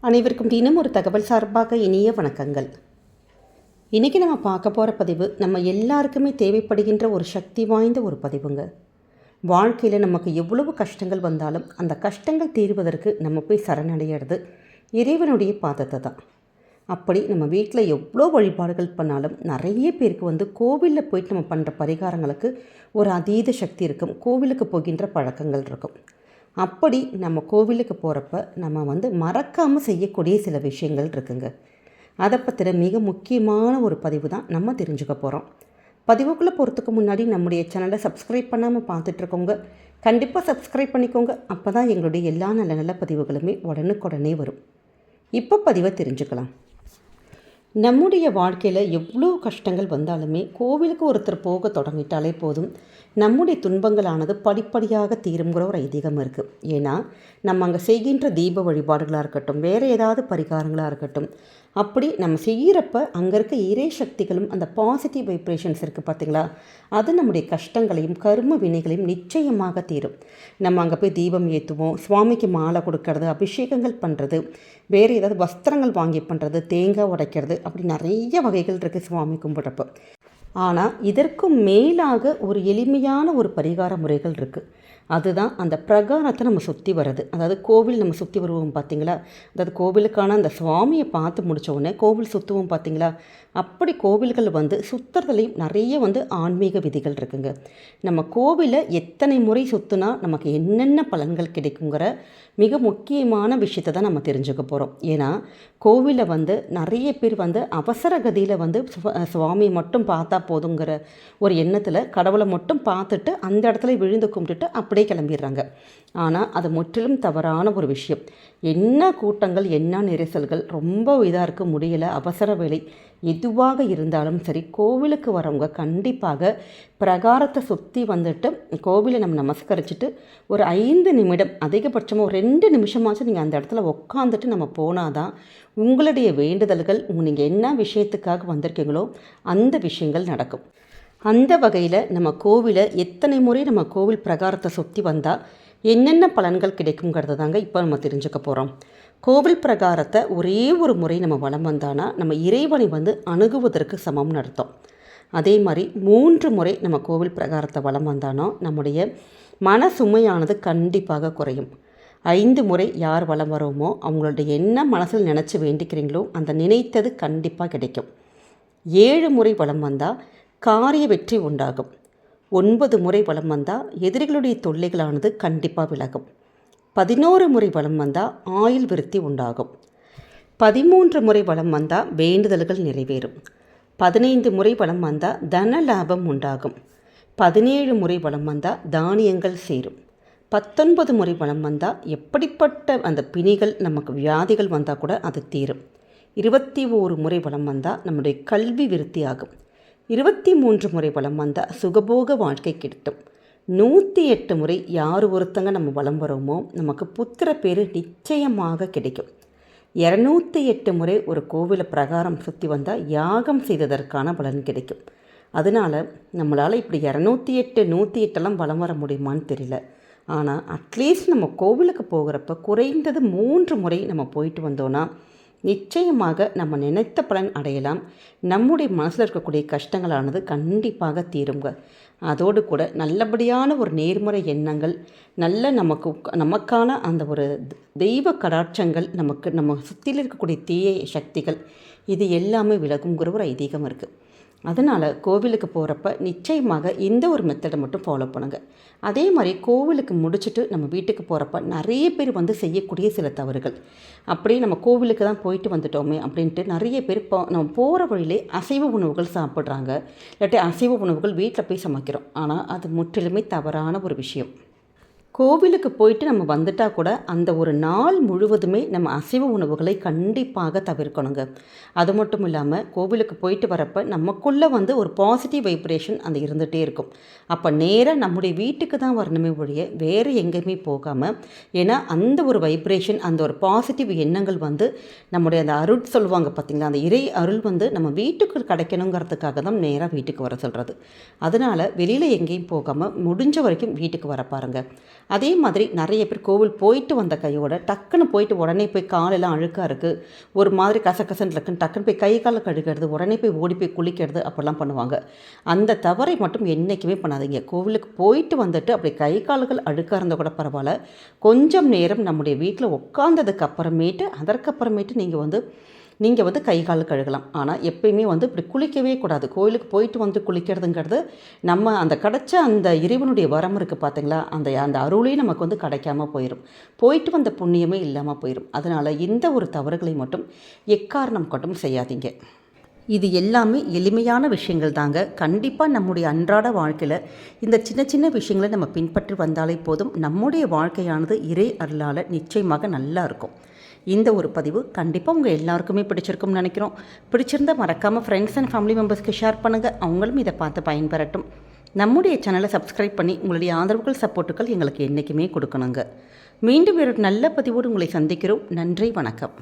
அனைவருக்கும் தினம் ஒரு தகவல் சார்பாக இனிய வணக்கங்கள். இன்றைக்கி நம்ம பார்க்க போகிற பதிவு நம்ம எல்லாருக்குமே தேவைப்படுகின்ற ஒரு சக்தி வாய்ந்த ஒரு பதிவுங்க. வாழ்க்கையில் நமக்கு எவ்வளவு கஷ்டங்கள் வந்தாலும் அந்த கஷ்டங்கள் தீர்வதற்கு நம்ம போய் சரணடைகிறது இறைவனுடைய பாதத்தை தான். அப்படி நம்ம வீட்டில் எவ்வளோ வழிபாடுகள் பண்ணாலும் நிறைய பேருக்கு கோவிலில் போயிட்டு நம்ம பண்ணுற பரிகாரங்களுக்கு ஒரு அதீத சக்தி இருக்கும். கோவிலுக்கு போகின்ற பழக்கங்கள் இருக்கும். அப்படி நம்ம கோவிலுக்கு போகிறப்ப நம்ம மறக்காமல் செய்யக்கூடிய சில விஷயங்கள் இருக்குங்க. அதை பற்றின மிக முக்கியமான ஒரு பதிவு தான் நம்ம தெரிஞ்சுக்க போகிறோம். பதிவுக்குள்ளே போகிறதுக்கு முன்னாடி நம்முடைய சேனலை சப்ஸ்கிரைப் பண்ணாமல் பார்த்துட்ருக்கோங்க. கண்டிப்பாக சப்ஸ்கிரைப் பண்ணிக்கோங்க. அப்போ தான் எங்களுடைய எல்லா நல்ல நல்ல பதிவுகளுமே உடனுக்குடனே வரும். இப்போ பதிவை தெரிஞ்சுக்கலாம். நம்முடைய வாழ்க்கையில் எவ்வளோ கஷ்டங்கள் வந்தாலுமே கோவிலுக்கு ஒருத்தர் போக தொடங்கிட்டாலே போதும், நம்முடைய துன்பங்களானது படிப்படியாக தீருங்கிற ஒரு ஐதீகம் இருக்குது. ஏன்னா நம்ம அங்கே செய்கின்ற தீப வழிபாடுகளாக இருக்கட்டும், வேறு ஏதாவது பரிகாரங்களாக இருக்கட்டும், அப்படி நம்ம செய்கிறப்ப அங்கே இருக்க இறை சக்திகளும் அந்த பாசிட்டிவ் வைப்ரேஷன்ஸ் இருக்குது பார்த்திங்களா, அது நம்முடைய கஷ்டங்களையும் கர்ம வினைகளையும் நிச்சயமாக தீரும். நம்ம அங்கே போய் தீபம் ஏற்றுவோம், சுவாமிக்கு மாலை கொடுக்கறது, அபிஷேகங்கள் பண்ணுறது, வேறு ஏதாவது வஸ்திரங்கள் வாங்கி பண்ணுறது, தேங்காய் உடைக்கிறது, அப்படி நிறைய வகைகள் இருக்குது சுவாமி கும்பிட்றப்போ. ஆனால் இதற்கும் மேலாக ஒரு எளிமையான ஒரு பரிகார முறைகள் இருக்குது. அதுதான் அந்த பிரகாரத்தை நம்ம சுற்றி வர்றது. அதாவது கோவில் நம்ம சுற்றி வருவோம் பார்த்திங்களா, அதாவது கோவிலுக்கான அந்த சுவாமியை பார்த்து முடித்த உடனே கோவில் சுற்றுவோம் பார்த்திங்களா, அப்படி கோவில்கள் சுற்றுறதுலேயும் நிறைய ஆன்மீக விதிகள் இருக்குங்க. நம்ம கோவிலை எத்தனை முறை சுற்றுனா நமக்கு என்னென்ன பலன்கள் கிடைக்குங்கிற மிக முக்கியமான விஷயத்தை தான் நம்ம தெரிஞ்சுக்க போகிறோம். ஏன்னா கோவிலை நிறைய பேர் அவசர கதியில் சுவாமியை மட்டும் பார்த்தா போதுங்கிற ஒரு எண்ணத்தில் கடவுளை மட்டும் பார்த்துட்டு அந்த இடத்துல விழுந்து கும்பிட்டுட்டு அப்படியே கிளம்பிடுறாங்க. ஆனால் அது முற்றிலும் தவறான ஒரு விஷயம். என்ன கூட்டங்கள், என்ன நெரிசல்கள், ரொம்ப இதாக இருக்க முடியலை, அவசர வேலை எதுவாக இருந்தாலும் சரி, கோவிலுக்கு வரவங்க கண்டிப்பாக பிரகாரத்தை சுற்றி கோவிலை நம்ம நமஸ்கரிச்சுட்டு ஒரு 5 நிமிடம், அதிகபட்சமாக ஒரு 2 நிமிஷமாச்சும் நீங்கள் அந்த இடத்துல உட்காந்துட்டு நம்ம போனாதான் உங்களுடைய வேண்டுதல்கள், நீங்கள் என்ன விஷயத்துக்காக வந்திருக்கீங்களோ அந்த விஷயங்கள் நடக்கும். அந்த வகையில் நம்ம கோவிலை எத்தனை முறை நம்ம கோவில் பிரகாரத்தை சுற்றி வந்தால் என்னென்ன பலன்கள் கிடைக்குங்கிறது தாங்க இப்போ நம்ம தெரிஞ்சுக்க போகிறோம். கோவில் பிரகாரத்தை ஒரே ஒரு முறை நம்ம வலம் வந்தானா நம்ம இறைவனை அணுகுவதற்கு சமம்னு அர்த்தம். அதே மாதிரி 3 முறை நம்ம கோவில் பிரகாரத்தை வலம் வந்தானோ நம்முடைய மன சுமையானது கண்டிப்பாக குறையும். 5 முறை யார் வலம் வரோமோ அவங்களுடைய என்ன மனசில் நினச்சி வேண்டிக்கிறீங்களோ அந்த நினைத்தது கண்டிப்பாக கிடைக்கும். 7 முறை வலம் வந்தால் காரிய வெற்றி உண்டாகும். 9 முறை வலம் வந்தால் எதிரிகளுடைய தொல்லைகளானது கண்டிப்பாக விலகும். 11 முறை வலம் வந்தால் ஆயுள் விருத்தி உண்டாகும். 13 முறை வலம் வந்தால் வேண்டுதல்கள் நிறைவேறும். 15 முறை வலம் வந்தால் தன லாபம் உண்டாகும். 17 முறை வலம் வந்தால் தானியங்கள் சேரும். 19 முறை வலம் வந்தால் எப்படிப்பட்ட அந்த பிணிகள், நமக்கு வியாதிகள் வந்தால் கூட அது தீரும். 21 முறை வலம் வந்தால் நம்முடைய கல்வி விருத்தி ஆகும். 23 முறை வலம் வந்தால் சுகபோக வாழ்க்கை கிட்டும். 108 முறை யார் ஒருத்தங்க நம்ம வலம் வரோமோ நமக்கு புத்திர பேர் நிச்சயமாக கிடைக்கும். 208 முறை ஒரு கோவிலை பிரகாரம் சுற்றி வந்தால் யாகம் செய்ததற்கான பலன் கிடைக்கும். அதனால் நம்மளால் இப்படி 208 108 வலம் வர முடியுமான்னு தெரியல. ஆனால் அட்லீஸ்ட் நம்ம கோவிலுக்கு போகிறப்ப குறைந்தது 3 முறை நம்ம போயிட்டு வந்தோன்னா நிச்சயமாக நம்ம நினைத்த பலன் அடையலாம். நம்முடைய மனசில் இருக்கக்கூடிய கஷ்டங்களானது கண்டிப்பாக தீருங்க. அதோடு கூட நல்லபடியான ஒரு நேர்மறை எண்ணங்கள், நல்ல நமக்கான அந்த ஒரு தெய்வ கடாட்சங்கள், நம்ம சுற்றியில் இருக்கக்கூடிய தீய சக்திகள், இது எல்லாமே விலகுங்கிற ஒரு ஐதீகம் இருக்குது. அதனால் கோவிலுக்கு போகிறப்ப நிச்சயமாக இந்த ஒரு மெத்தடை மட்டும் ஃபாலோ பண்ணுங்கள். அதே மாதிரி கோவிலுக்கு முடிச்சுட்டு நம்ம வீட்டுக்கு போகிறப்ப நிறைய பேர் செய்யக்கூடிய சில தவறுகள், அப்படியே நம்ம கோவிலுக்கு தான் போயிட்டு வந்துட்டோமே அப்படின்ட்டு நிறைய பேர் நம்ம போகிற வழியிலே அசைவ உணவுகள் சாப்பிட்றாங்க, இல்லாட்டி அசைவ உணவுகள் வீட்டில் போய் சமைக்கிறோம். ஆனால் அது முற்றிலுமே தவறான ஒரு விஷயம். கோவிலுக்கு போயிட்டு நம்ம வந்துட்டால் கூட அந்த ஒரு நாள் முழுவதுமே நம்ம அசைவ உணவுகளை கண்டிப்பாக தவிர்க்கணுங்க. அது மட்டும் இல்லாமல் கோவிலுக்கு போயிட்டு வரப்போ நமக்குள்ளே ஒரு பாசிட்டிவ் வைப்ரேஷன் அந்த இருந்துகிட்டே இருக்கும். அப்போ நேராக நம்முடைய வீட்டுக்கு தான் வரணுமே ஒழிய வேறு எங்கேயுமே போகாமல், ஏன்னா அந்த ஒரு வைப்ரேஷன், அந்த ஒரு பாசிட்டிவ் எண்ணங்கள் நம்முடைய அந்த அருள் சொல்லுவாங்க பார்த்திங்களா, அந்த இறை அருள் நம்ம வீட்டுக்கு கிடைக்கணுங்கிறதுக்காக தான் நேராக வீட்டுக்கு வர சொல்கிறது. அதனால் வெளியில் எங்கேயும் போகாமல் முடிஞ்ச வரைக்கும் வீட்டுக்கு வர பாருங்கள். அதே மாதிரி நிறைய பேர் கோவில் போயிட்டு வந்த கையோட டக்குன்னு போயிட்டு உடனே போய் காலெல்லாம் அழுக்காக இருக்குது, ஒரு மாதிரி கசகசன்னு இருக்குன்னு டக்குன்னு போய் கை காலை கழுகிறது, உடனே போய் ஓடி போய் குளிக்கிறது அப்படிலாம் பண்ணுவாங்க. அந்த தவறை மட்டும் என்றைக்குமே பண்ணாதீங்க. கோவிலுக்கு போயிட்டு வந்துட்டு அப்படி கை கால்கள் அழுக்காக இருந்தால் கூட பரவாயில்ல, கொஞ்சம் நேரம் நம்முடைய வீட்டில் உட்காந்ததுக்கு அப்புறமேட்டு அதற்கப்புறமேட்டு நீங்கள் வந்து கை கால் கழுகலாம். ஆனால் எப்பயுமே வந்து இப்படி குளிக்கவே கூடாது. கோயிலுக்கு போயிட்டு வந்து குளிக்கிறதுங்கிறது நம்ம அந்த கிடைச்ச அந்த இறைவனுடைய வரம் இருக்குது பார்த்தீங்களா, அந்த அருளே நமக்கு வந்து கிடைக்காம போயிடும். போயிட்டு வந்த புண்ணியமே இல்லாமல் போயிடும். அதனால் இந்த ஒரு தவறுகளை மட்டும் எக்காரணம் கொண்டும் செய்யாதீங்க. இது எல்லாமே எளிமையான விஷயங்கள் தாங்க. கண்டிப்பாக நம்முடைய அன்றாட வாழ்க்கையில் இந்த சின்ன சின்ன விஷயங்களை நம்ம பின்பற்றி வந்தாலே போதும், நம்முடைய வாழ்க்கையானது இறை அருளால் நிச்சயமாக நல்லா இருக்கும். இந்த ஒரு பதிவு கண்டிப்பாக உங்கள் எல்லாருக்குமே பிடிச்சிருக்கும்னு நினைக்கிறோம். பிடிச்சிருந்தால் மறக்காமல் ஃப்ரெண்ட்ஸ் அண்ட் ஃபேமிலி மெம்பர்ஸ்க்கு ஷேர் பண்ணுங்கள், அவங்களும் இதை பார்த்து பயன்பெறட்டும். நம்முடைய சேனலை சப்ஸ்கிரைப் பண்ணி உங்களுடைய ஆதரவுகள் சப்போர்ட்டுகள் எங்களுக்கு என்றைக்குமே கொடுக்கணுங்க. மீண்டும் ஒரு நல்ல பதிவோடு உங்களை சந்திக்கிறோம். நன்றி, வணக்கம்.